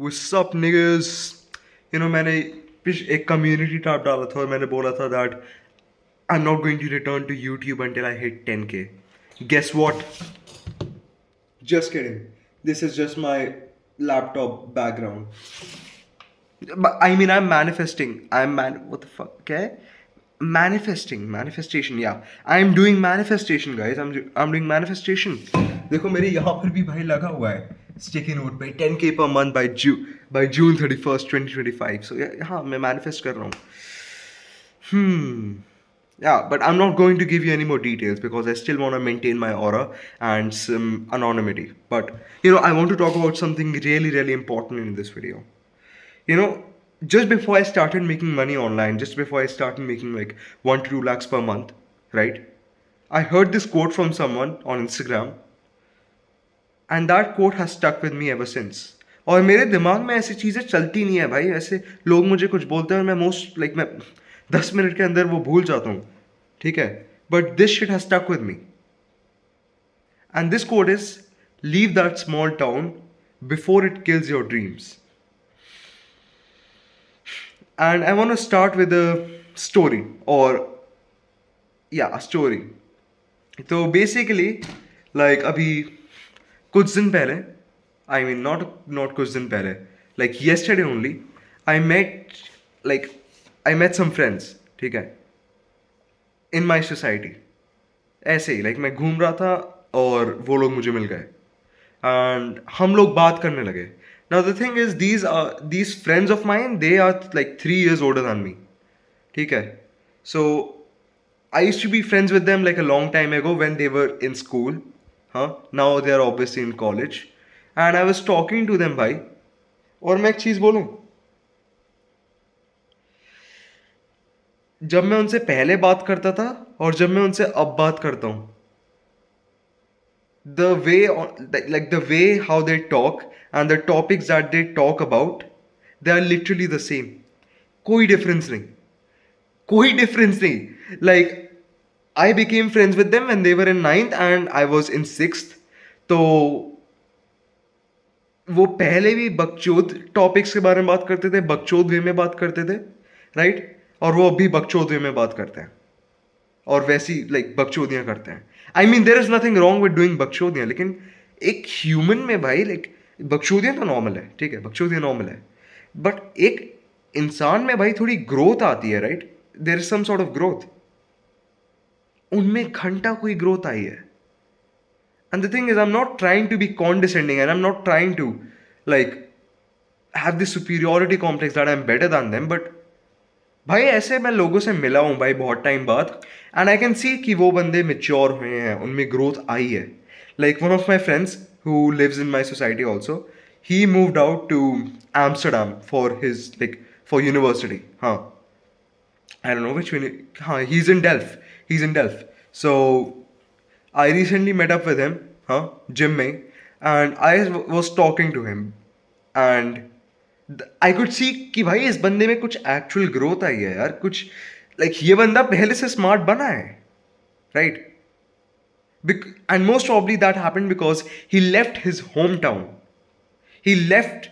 What's up niggas? मैंने एक community tab डाला था और मैंने बोला था that I am not going to return to YouTube until I hit 10K. Guess what? Just kidding. This is just my laptop background. But, I mean, I'm manifesting. What the fuck? Okay? Manifestation. Yeah, I'm doing manifestation, guys. I'm doing manifestation. देखो मेरे यहाँ पर भी भाई लगा हुआ है sticky note पे 10K per month by June 31st 2025. So हाँ मैं manifest कर रहा हूँ. Yeah, but I'm not going to give you any more details because I still want to maintain my aura and some anonymity. But I want to talk about something really, really important in this video. Just before I started making money online, just before I started making like 1 to 2 lakhs per month, right? I heard this quote from someone on Instagram, and that quote has stuck with me ever since. और मेरे दिमाग में ऐसी चीज़ें चलती नहीं है भाई. ऐसे लोग मुझे कुछ बोलते हैं और मैं 10 मिनट के अंदर वो भूल जाता हूँ. ठीक है? But this shit has stuck with me. And this quote is, leave that small town before it kills your dreams. And I want to start with a story a story. So basically, like अभी कुछ दिन पहले, I mean not कुछ दिन पहले, like yesterday only, I met some friends, ठीक है, in my society. ऐसे ही मैं घूम रहा था और वो लोग मुझे मिल गए and हम लोग बात करने लगे. Now the thing is, these friends of mine, they are like 3 years older than me. ठीक है? So I used to be friends with them like a long time ago when they were in school. Now they are obviously in college. And I was talking to them, भाई. और मैं एक चीज़ बोलूँ, जब मैं उनसे पहले बात करता था और जब मैं उनसे अब बात करता हूँ, the way how they talk and the topics that they talk about, they are literally the same. कोई difference नहीं. Like, I became friends with them when they were in 9th and I was in 6th. तो वो पहले भी बकचोद topics के बारे में बात करते थे, बकचोद वे में बात करते थे, राइट? और वो अभी बकचोद वे में बात करते हैं और वैसी बकचोदियाँ करते हैं. I mean there is nothing wrong with doing बकचोदियाँ, लेकिन एक ह्यूमन में भाई बकचोदियाँ तो नॉर्मल है, ठीक है, बकचोदियाँ नॉर्मल है, बट एक इंसान में भाई थोड़ी ग्रोथ आती है, right? There is some sort of growth. उनमें घंटा कोई ग्रोथ आई है. And the thing is, I'm not trying to be condescending and I'm not trying to have this superiority complex that I'm better than them, but भाई ऐसे मैं लोगों से मिला हूँ भाई बहुत टाइम बाद एंड आई कैन सी कि वो बंदे मेच्योर हुए हैं, उनमें ग्रोथ आई है. Like one of my friends who lives in my society also, he moved out to Amsterdam for university. I don't know which one. He's in Delft. So I recently met up with him, gym में, and I was talking to him, and I could see कि भाई इस बंदे में कुछ actual growth आई है यार, कुछ ये बंदा पहले से smart बना है, right? And most probably that happened because he left his hometown. He left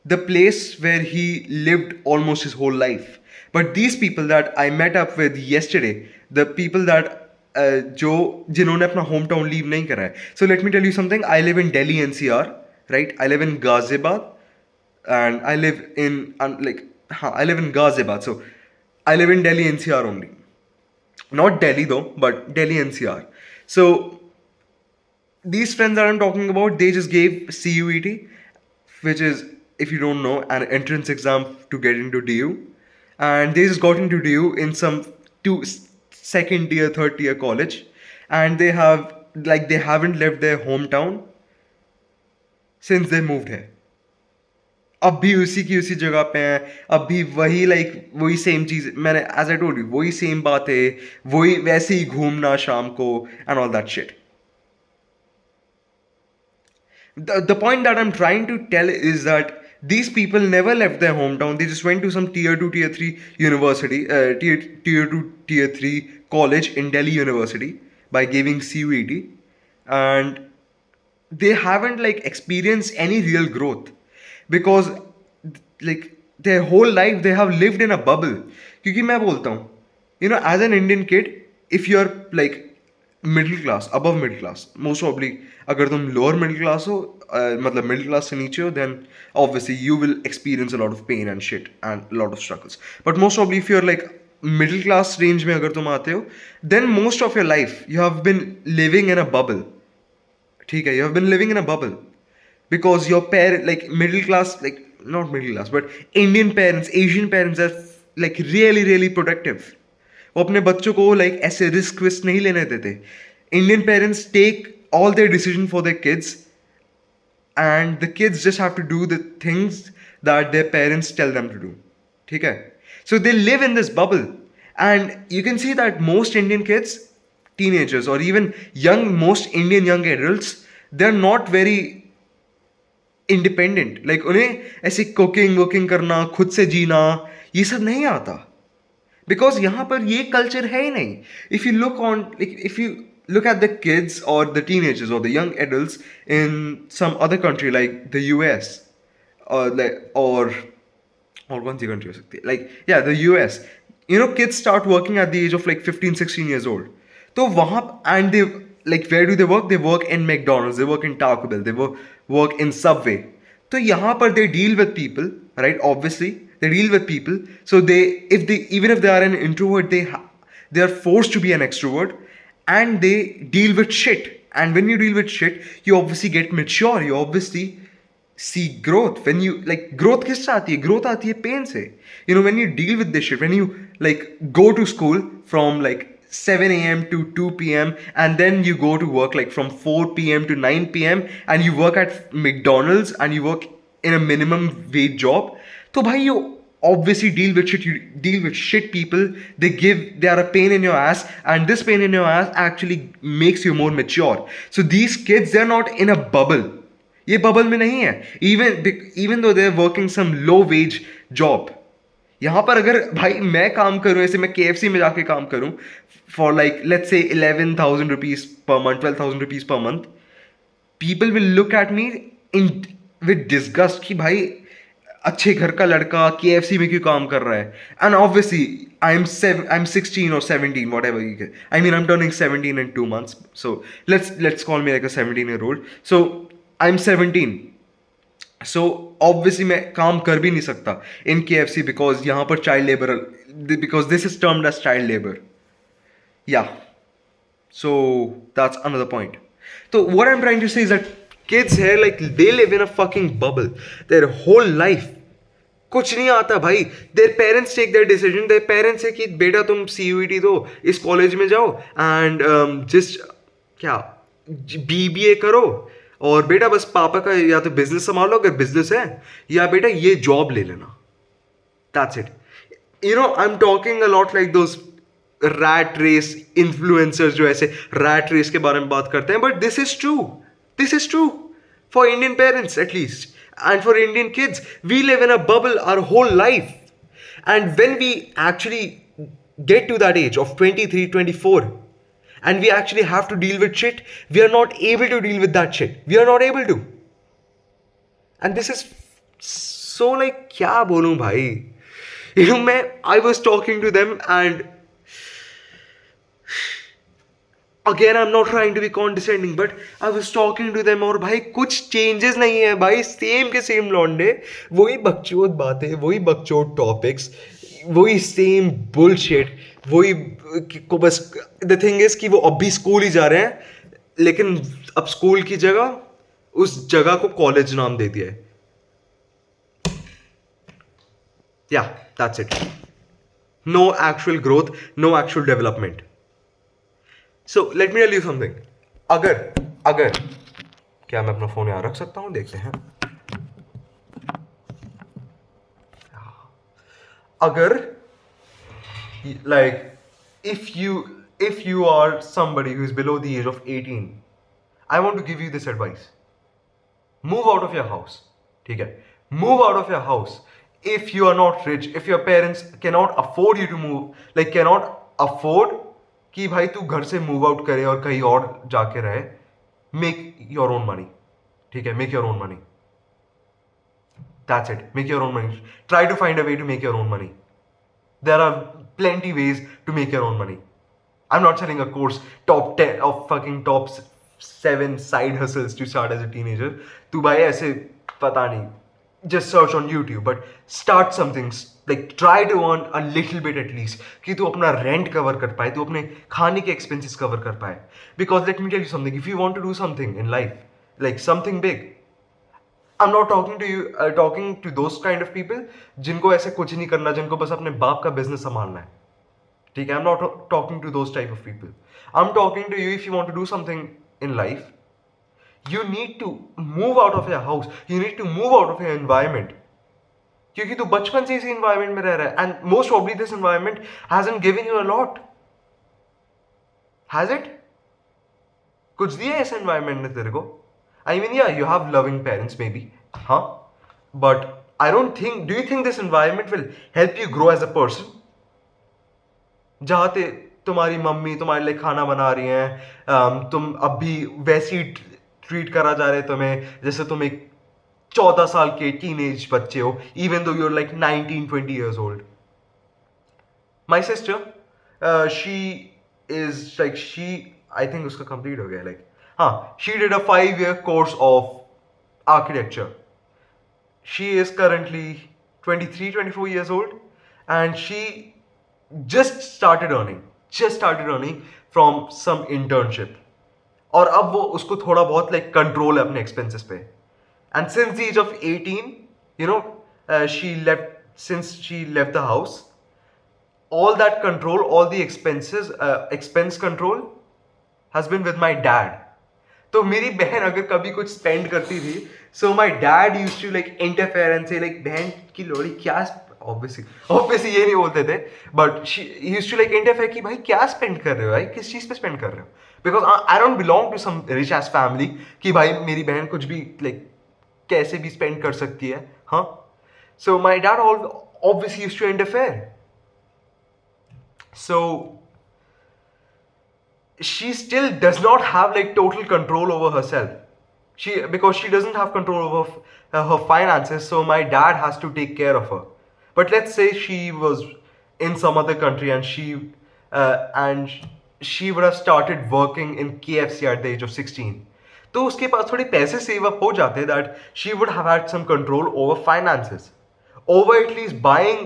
the place where he lived almost his whole life. But these people that I met up with yesterday, the people that जिन्होंने अपना home town leave नहीं करा है. So let me tell you something. I live in Delhi NCR, right? I live in Ghaziabad, and I live in Ghaziabad. So I live in Delhi NCR only. Not Delhi though, but Delhi NCR. So these friends that I'm talking about, they just gave CUET, which is, if you don't know, an entrance exam to get into DU. And they just got into DU in some second tier, third tier college. And they haven't left their hometown since they moved here. अब भी उसी जगह पे हैं, अब भी वही same चीज़, मैंने एज आई टोल्ड यू, वही सेम बातें, वही वैसे ही घूमना शाम को and all that shit. The point that I'm trying to tell is that these people never left their hometown. They just went to some tier 2, tier 3 university, tier 2, tier 3 college in Delhi University by giving CUET, and they haven't experienced any real growth because like their whole life they have lived in a bubble. क्योंकि मैं बोलता हूँ, you know, as an Indian kid, if you are like middle class, above middle class, most probably अगर तुम lower middle class हो, मतलब middle class से नीचे हो, then obviously you will experience a lot of pain and shit and lot of struggles. But most probably if you are like middle class range में अगर तुम आते हो, then most of your life you have been living in a bubble. ठीक है, you have been living in a bubble because your parent, like middle class, like not middle class but Indian parents, Asian parents are like really really protective. वो अपने बच्चों को like ऐसे risk विस्क नहीं लेने देते. Indian parents take all their decision for their kids and the kids just have to do the things that their parents tell them to do. ठीक है, so they live in this bubble and you can see that most Indian kids, teenagers or even most Indian young adults, they're not very independent. Like उन्हें ऐसी cooking वुकिंग करना, खुद से जीना, ये सब नहीं आता. बिकॉज यहाँ पर ये कल्चर है ही नहीं. If you look on, if you look at the kids or the teenagers or the young adults in some other country like the US or कौन सी country हो सकती है, like yeah the US, you know, kids start working at the age of like 15-16 years old. तो वहाँ, and they like where do they work? They work in McDonald's, they work in Taco Bell, they work in Subway. तो यहाँ पर they deal with people, right? Obviously they deal with people, so even if they are an introvert, they are forced to be an extrovert and they deal with shit. And when you deal with shit, you obviously get mature, you obviously see growth. When you like, growth किससे आती है? Growth आती है pain से. You know, when you deal with this shit, when you like go to school from like 7 a.m. to 2 p.m. and then you go to work like from 4 p.m. to 9 p.m. and you work at McDonald's and you work in a minimum wage job. तो भाई you obviously deal with shit. You deal with shit people. They are a pain in your ass, and this pain in your ass actually makes you more mature. So these kids, they're not in a bubble. ये bubble में नहीं है. Even though they're working some low wage job. यहाँ पर अगर भाई मैं काम करूँ, ऐसे मैं KFC में जाके काम करूँ for like let's say 11,000 rupees per month, 12,000 rupees per month, people will look at me with disgust कि भाई अच्छे घर का लड़का KFC में क्यों काम कर रहा है. And obviously I'm 16 or 17, whatever you get. I mean, I'm turning 17 in 2 months, so let's call me like a 17-year-old. So I'm 17. So obviously मैं काम कर भी नहीं सकता in KFC because यहाँ पर child labor, because this is termed as child labor. Yeah. So that's another point. So what I'm trying to say is that kids here, like they live in a fucking bubble their whole life. कुछ नहीं आता भाई. Their parents take their decision. Their parents say कि बेटा तुम CUET दो, इस college में जाओ and just क्या BBA करो, और बेटा बस पापा का या तो बिजनेस संभालो अगर बिजनेस है, या बेटा ये जॉब ले लेना. That's it. You know, I'm talking a lot like those rat race influencers जो ऐसे rat race के बारे में बात करते हैं, but this is true. This is true for Indian parents at least, and for Indian kids. We live in a bubble our whole life, and when we actually get to that age of 23, 24, and we actually have to deal with shit, we are not able to deal with that shit. We are not able to. And this is so like, क्या बोलूं भाई. You know, I was talking to them and again I'm not trying to be condescending, but I was talking to them और भाई कुछ changes नहीं है भाई. Same के सेम लौंडे, वही बकचोद बातें, वही बकचोद टॉपिक्स, वही सेम बुलशिट, वही को बस. द थिंग इज कि वो अब भी स्कूल ही जा रहे हैं, लेकिन अब स्कूल की जगह उस जगह को कॉलेज नाम दे दिया है. या that's it. No actual growth, no actual development. So let me tell you something. अगर क्या मैं अपना फोन यहाँ रख सकता हूँ? देखते हैं. अगर like if you are somebody who is below the age of 18, I want to give you this advice. Move out of your house. ठीक है? Move out of your house. If you are not rich, if your parents cannot afford you to move, like cannot afford कि भाई तू घर से move out करे और कहीं और जाके रहे, मेक योर ओन मनी. ठीक है, make your own money. That's it. Make your own money. Try to find a way to make your own money. There are plenty ways to make your own money. I'm not selling a course top 10 of fucking top 7 side hustles to start as a teenager. Tu bhai aise pata nahi. Just search on YouTube, but start something. Like try to earn a little bit at least कि तू अपना rent cover कर पाए, तू अपने खाने के expenses cover कर पाए. Because let me tell you something, if you want to do something in life, like something big, I'm not talking to you, talking to those kind of people जिनको ऐसे कुछ नहीं करना, जिनको बस अपने बाप का business संभालना है. ठीक है, I'm not talking to those type of people. I'm talking to you if you want to do something in life, you need to move out of your house. You need to move out of your environment. क्योंकि तू बचपन से इसी environment में रह रहा है, and most probably this environment hasn't given you a lot. Has it? कुछ दिया है इस environment ने तेरे को? I mean, yeah, you have loving parents maybe, huh? But I don't think. Do you think this environment will help you grow as a person? जहाँ तुम्हारी mummy तुम्हारे लिए खाना बना रही हैं, तुम अब भी वैसी ट्रीट करा जा रहे तुम्हें जैसे तुम एक 14 साल के टीनेज बच्चे हो, even though you're like 19-20 years old. My sister she is like I think उसका कंप्लीट हो गया, लाइक हाँ, she did a 5-year course of architecture. She is currently 23-24 years old, and she just started earning from some internship. और अब वो उसको थोड़ा बहुत लाइक कंट्रोल है अपने एक्सपेंसेस पे. And since the age of 18, you know, since she left the house, all that control, all the expense control has been with my dad. तो मेरी बहन अगर कभी कुछ स्पेंड करती थी, so my dad used to like interfere and say like, बहन की लोड़ी क्या, obviously ये नहीं बोलते थे, but he used to like interfere कि भाई क्या स्पेंड कर रहे हो भाई, किस चीज़ पे स्पेंड कर रहे हो. Because I don't belong to some rich ass family कि भाई मेरी बहन कुछ भी like कैसे भी स्पेंड कर सकती है, हाँ. So my dad obviously used to interfere. So she still does not have like total control over herself. Because she doesn't have control over her finances, so my dad has to take care of her. But let's say she was in some other country and she would have started working in KFC at the age of 16. तो उसके पास थोड़े पैसे save up हो जाते that she would have had some control over finances, over at least buying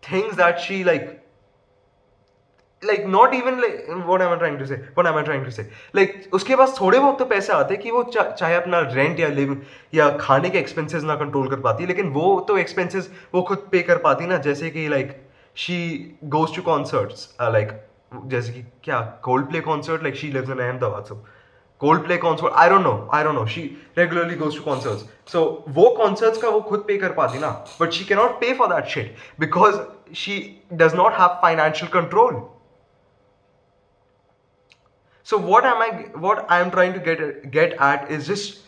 things that she like not even like, what am I trying to say, like उसके पास थोड़े बहुत तो पैसे आते कि वो चाहे अपना रेंट या लिव या खाने के एक्सपेंसेस ना कंट्रोल कर पाती, लेकिन वो तो एक्सपेंसेस वो खुद पे कर पाती ना. जैसे कि like she goes to concerts, like जैसे कि क्या Coldplay concert, like she lives in Ahmedabad, so Coldplay concert, I don't know, she regularly goes to concerts, so वो concerts का वो खुद पे कर पाती ना, but she cannot pay for that shit because she does not have financial control. So what I am trying to get at is just,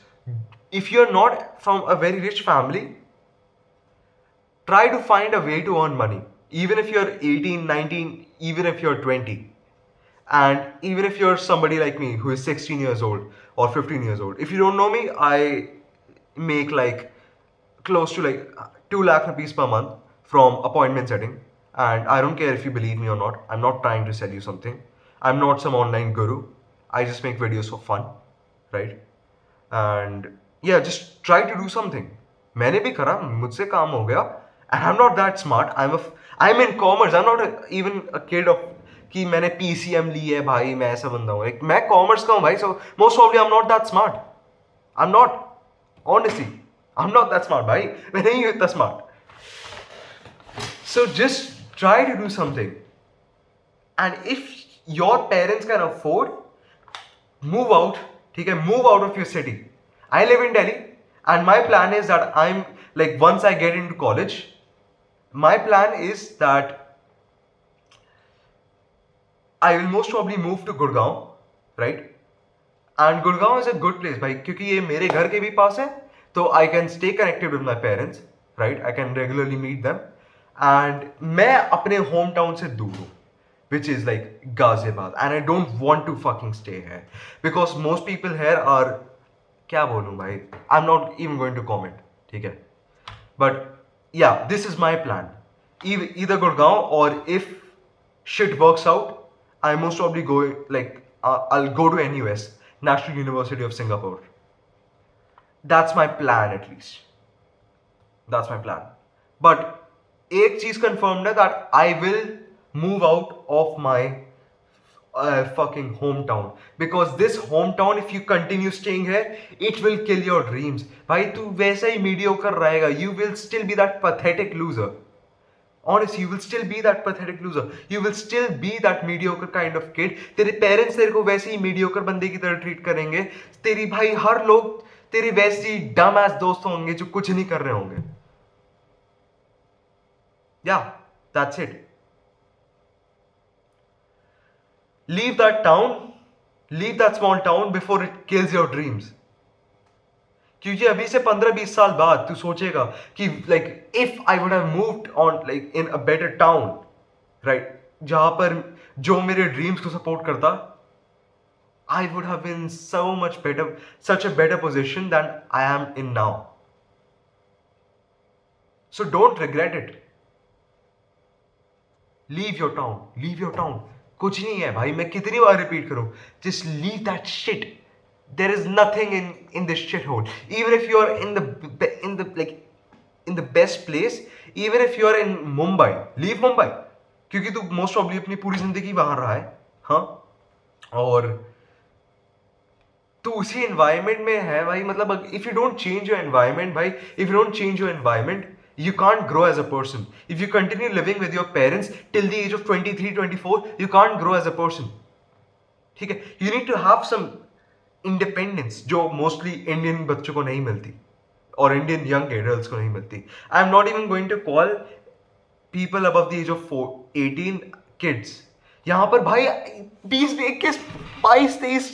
if you're not from a very rich family, try to find a way to earn money, even if you're 18, 19, even if you're 20. And even if you're somebody like me who is 16 years old or 15 years old. If you don't know me, I make like close to like 2 lakh rupees per month from appointment setting. And I don't care if you believe me or not. I'm not trying to sell you something. I'm not some online guru. I just make videos for fun, right? And yeah, just try to do something. मैंने भी करा, मुझसे काम हो गया. And I'm not that smart. I'm in commerce. I'm not even a kid of कि मैंने PCM ली है भाई, मैं ऐसा बंदा हूँ. Like, मैं कॉमर्स का हूँ भाई, so most probably I'm not that smart. I'm not. Honestly, I'm not that smart भाई. मैं नहीं हूँ इतना smart. So just try to do something. And if your parents can afford, move out. ठीक है, move out of your city. I live in Delhi, and my plan is that I'm like, once I get into college, my plan is that I will most probably move to Gurgaon, right? And Gurgaon is a good place, भाई, क्योंकि ये मेरे घर के भी पास है, तो I can stay connected with my parents, right? I can regularly meet them, and मैं अपने hometown से दूर हूँ, which is like Ghaziabad, and I don't want to fucking stay here because most people here are, क्या बोलूँ भाई, I'm not even going to comment, ठीक है? But yeah, this is my plan. Either Gurgaon, or if shit works out, I most probably go, like, I'll go to NUS, National University of Singapore. That's my plan, at least. That's my plan. But एक चीज confirmed है that I will move out of my fucking hometown, because this hometown, if you continue staying here, it will kill your dreams. भाई तू वैसा ही mediocre रहेगा. You will still be that pathetic loser. Honestly, you will still be that pathetic loser. You will still be that mediocre kind of kid. तेरे parents तेरे को वैसे ही mediocre बंदे की तरह treat करेंगे. तेरी भाई हर लोग तेरे वैसी dumb ass दोस्त होंगे जो कुछ नहीं कर रहे होंगे. Yeah, that's it. Leave that town, leave that small town before it kills your dreams. क्योंकि अभी से 15-20 साल बाद तू सोचेगा कि like if I would have moved on like in a better town, right, जहां पर जो मेरे dreams को support करता, I would have been so much better, such a better position than I am in now. So don't regret it. Leave your town, leave your town. कुछ नहीं है भाई, मैं कितनी बार रिपीट करूं, just leave that shit. There is nothing in this shithole. Even if you are in the best place, even if you are in Mumbai, leave Mumbai, क्योंकि तू most probably अपनी पूरी जिंदगी वहां रहा है, हाँ, और तू उसी environment में है भाई. मतलब if you don't change your environment भाई, if you don't change your environment, you can't grow as a person. If you continue living with your parents till the age of 23, 24, you can't grow as a person. ठीक है? You need to have some independence जो mostly Indian बच्चों को नहीं मिलती और Indian young adults को नहीं मिलती. I'm not even going to call people above the age of 18 kids. यहाँ पर भाई 20, 21, 22, 23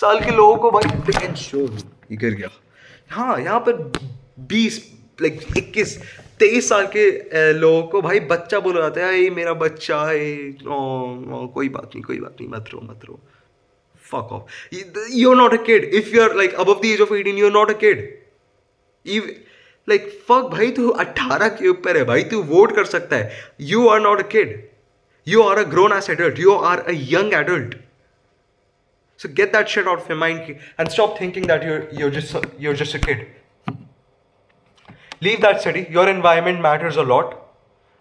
साल के लोगों को भाई freaking show ये गिर गया. हाँ, यहाँ पर 20 like 21, 23 साल के लोगों को भाई बच्चा बोला जाता है. ये मेरा बच्चा है. कोई बात नहीं, मत रो. Fuck off. You're not a kid. If you're like above the age of 18, you're not a kid. Like fuck भाई, तू 18 के ऊपर है भाई, तू वोट कर सकता है. You are not a kid. You are a grown ass adult. You are a young adult. So get that shit out of your mind and stop thinking that you're just a kid. Leave that city. Your environment matters a lot.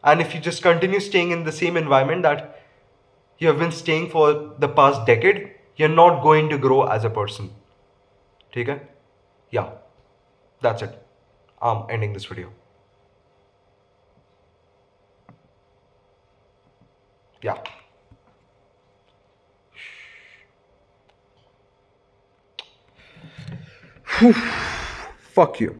And if you just continue staying in the same environment that you have been staying for the past decade, you're not going to grow as a person. Okay? Yeah. That's it. I'm ending this video. Yeah. Fuck you.